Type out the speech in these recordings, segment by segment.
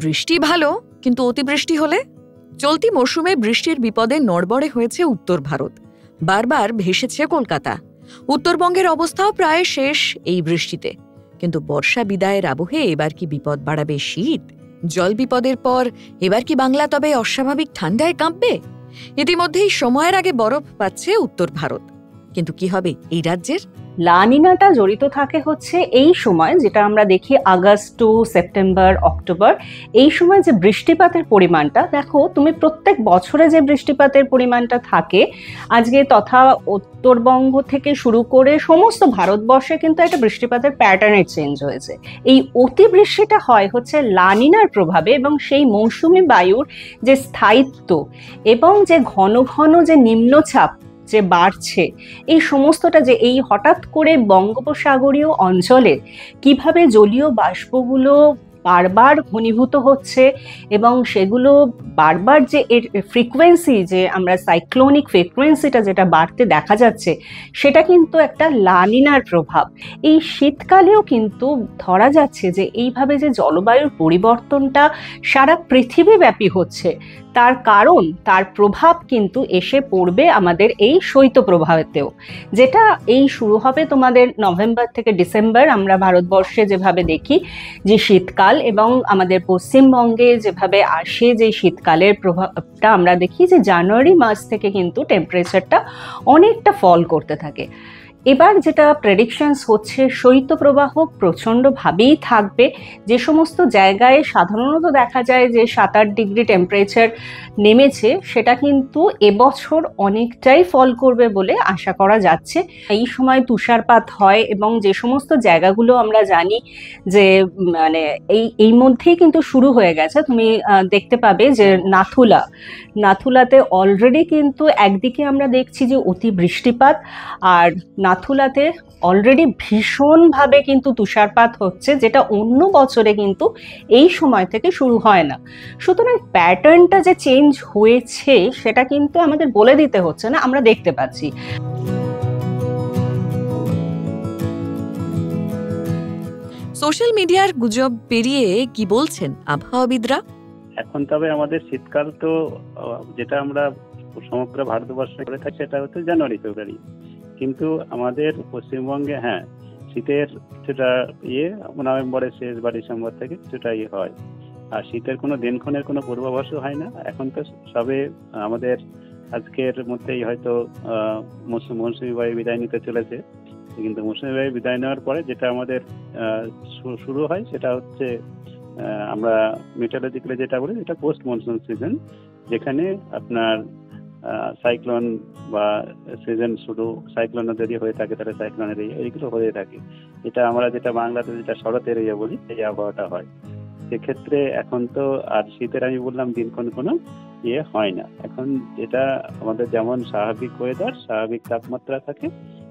বৃষ্টি ভালো, কিন্তু অতিবৃষ্টি হলে? চলতি মরশুমে বৃষ্টির বিপদে নড়বড়ে হয়েছে উত্তর ভারত। বারবার ভেসেছে কলকাতা। উত্তরবঙ্গের অবস্থাও প্রায় শেষ এই বৃষ্টিতে। কিন্তু বর্ষা বিদায়ের আবহে এবার কি বিপদ বাড়াবে শীত? জল বিপদের পর এবার কি বাংলা তবে অস্বাভাবিক ঠান্ডায় কাঁপবে? ইতিমধ্যেই সময়ের আগে বরফ পাচ্ছে উত্তর ভারত। কিন্তু কি হবে এই রাজ্যের? লা নিনাটা জড়িত থাকে হচ্ছে এই সময়, যেটা আমরা দেখি আগস্ট টু সেপ্টেম্বর, অক্টোবর, এই সময় যে বৃষ্টিপাতের পরিমাণটা দেখো তুমি, প্রত্যেক বছরে যে বৃষ্টিপাতের পরিমাণটা থাকে আজকে তথা উত্তরবঙ্গ থেকে শুরু করে সমস্ত ভারতবর্ষে কিন্তু একটা বৃষ্টিপাতের প্যাটার্নের চেঞ্জ হয়েছে। এই অতিবৃষ্টিটা হয় হচ্ছে লা নিনার প্রভাবে, এবং সেই মৌসুমী বায়ুর যে স্থায়িত্ব এবং যে ঘন ঘন যে নিম্নচাপ যে বাড়ছে, এই সমস্তটা যে এই হঠাৎ করে বঙ্গোপসাগরীয় অঞ্চলে কিভাবে জলীয় বাষ্পগুলো বারবার ঘনীভূত হচ্ছে এবং সেগুলো বারবার যে এর ফ্রিকোয়েন্সি, যে আমরা সাইক্লোনিক ফ্রিকোয়েন্সিটা যেটা বাড়তে দেখা যাচ্ছে, সেটা কিন্তু একটা লা নিনার প্রভাব। এই শীতকালেও কিন্তু ধরা যাচ্ছে যে এইভাবে যে জলবায়ুর পরিবর্তনটা সারা পৃথিবীব্যাপী হচ্ছে, তার কারণ, তার প্রভাব কিন্তু এসে পড়বে আমাদের এই শৈত্যপ্রবাহেতেও, যেটা এই শুরু হবে তোমাদের নভেম্বর থেকে ডিসেম্বর। আমরা ভারতবর্ষে যেভাবে দেখি যে শীতকাল, এবং আমাদের পশ্চিমবঙ্গে যেভাবে আসে যে শীতকালের প্রভাবটা আমরা দেখি যে জানুয়ারি মাস থেকে কিন্তু টেম্পারেচারটা অনেকটা ফল করতে থাকে। এবার যেটা প্রেডিকশনস হচ্ছে, শৈত্যপ্রবাহ প্রচণ্ডভাবেই থাকবে। যে সমস্ত জায়গায় সাধারণত দেখা যায় যে 7-8 ডিগ্রি টেম্পারেচার নেমেছে, সেটা কিন্তু এবছর অনেকটাই ফল করবে বলে আশা করা যাচ্ছে। এই সময় তুষারপাত হয়, এবং যে সমস্ত জায়গাগুলো আমরা জানি যে মানে এই মধ্যেই কিন্তু শুরু হয়ে গেছে। তুমি দেখতে পাবে যে নাথুলাতে অলরেডি কিন্তু একদিকে আমরা দেখছি যে অতি বৃষ্টিপাত, আর নাথুলাতে অলরেডি ভীষণভাবে কিন্তু তুষারপাত হচ্ছে, যেটা অন্য বছরে কিন্তু এই সময় থেকে শুরু হয় না। সুতরাং প্যাটার্নটা যে চেঞ্জ হয়েছে সেটা কিন্তু আমাদের বলে দিতে হচ্ছে না, আমরা দেখতে পাচ্ছি। সোশ্যাল মিডিয়ার গুজব পেরিয়ে কি বলছেন আবহাওয়াবিদরা? এখন তবে আমাদের শীতকাল তো যেটা আমরা সমগ্র ভারতবর্ষে করে থাকি সেটা হচ্ছে জানুয়ারি ফেব্রুয়ারি, কিন্তু আমাদের পশ্চিমবঙ্গে শীতের কিছুটা নভেম্বরের শেষ বা ডিসেম্বর থেকে কিছুটা হয়। আর শীতের কোনো দিনক্ষণের কোনো পূর্বাভাসও হয় না। এখন তো সবে আমাদের আজকের মধ্যেই হয়তো মৌসুমী বায়ু বিদায় নিতে চলেছে, কিন্তু মৌসুমী বায়ু বিদায় নেওয়ার পরে যেটা আমাদের শুরু হয় সেটা হচ্ছে আমরা মেটালজিক্যালি যেটা বলি, এটা পোস্ট মনসুন সিজন, যেখানে আপনার সাইক্লোন বা সিজন শুরু, সাইক্লোন যদি হয়ে থাকে তাহলে সাইক্লোনের এইগুলো হয়ে থাকে। এটা আমরা যেটা বাংলাতে যেটা শরতের বলি, এই আবহাওয়াটা হয়। সেক্ষেত্রে এখন তো আর শীতের আমি বললাম দিনক্ষণ কোনো হয় না। এখন যেটা আমাদের যেমন স্বাভাবিক ওয়েদার, স্বাভাবিক তাপমাত্রা থাকে,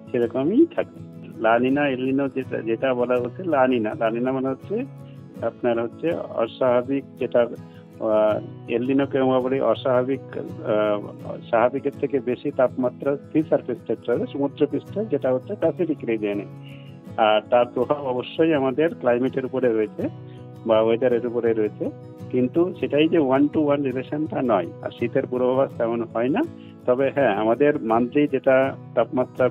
সেরকমই থাকে। লা নিনা এল নিনো যেটা বলা হচ্ছে, লা নিনা মানে হচ্ছে আপনার হচ্ছে অস্বাভাবিক, যেটা এল নিনোকে আমরা বলি অস্বাভাবিক, স্বাভাবিকের থেকে বেশি তাপমাত্রা সি সারফেস টেম্পারেচার, সমুদ্রপৃষ্ঠে, যেটা হচ্ছে প্যাসিফিক রিজিয়নে। আর তার প্রভাব অবশ্যই আমাদের ক্লাইমেটের উপরে রয়েছে বা ওয়েদারের উপরে রয়েছে, কিন্তু সেটাই যে 1-to-1 রিলেশনটা নয়। আর শীতের পূর্বাভাস তেমন হয় না। তবে আমাদের মান্থলি যেটা তাপমাত্রার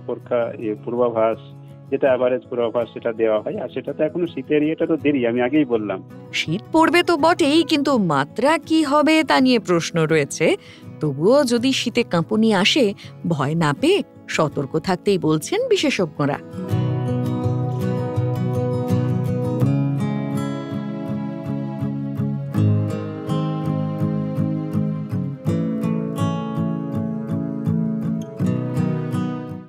পূর্বাভাস, যেটা অ্যাভারেজ পূর্বাভাস, সেটা দেওয়া হয়। আর সেটা তো এখনো শীতের তো দেরি, আমি আগেই বললাম। শীত পড়বে তো বটেই, কিন্তু মাত্রা কি হবে তা নিয়ে প্রশ্ন রয়েছে। তবুও যদি শীতে কাঁপুনি আসে, ভয় না পেয়ে সতর্ক থাকতেই বলছেন বিশেষজ্ঞরা।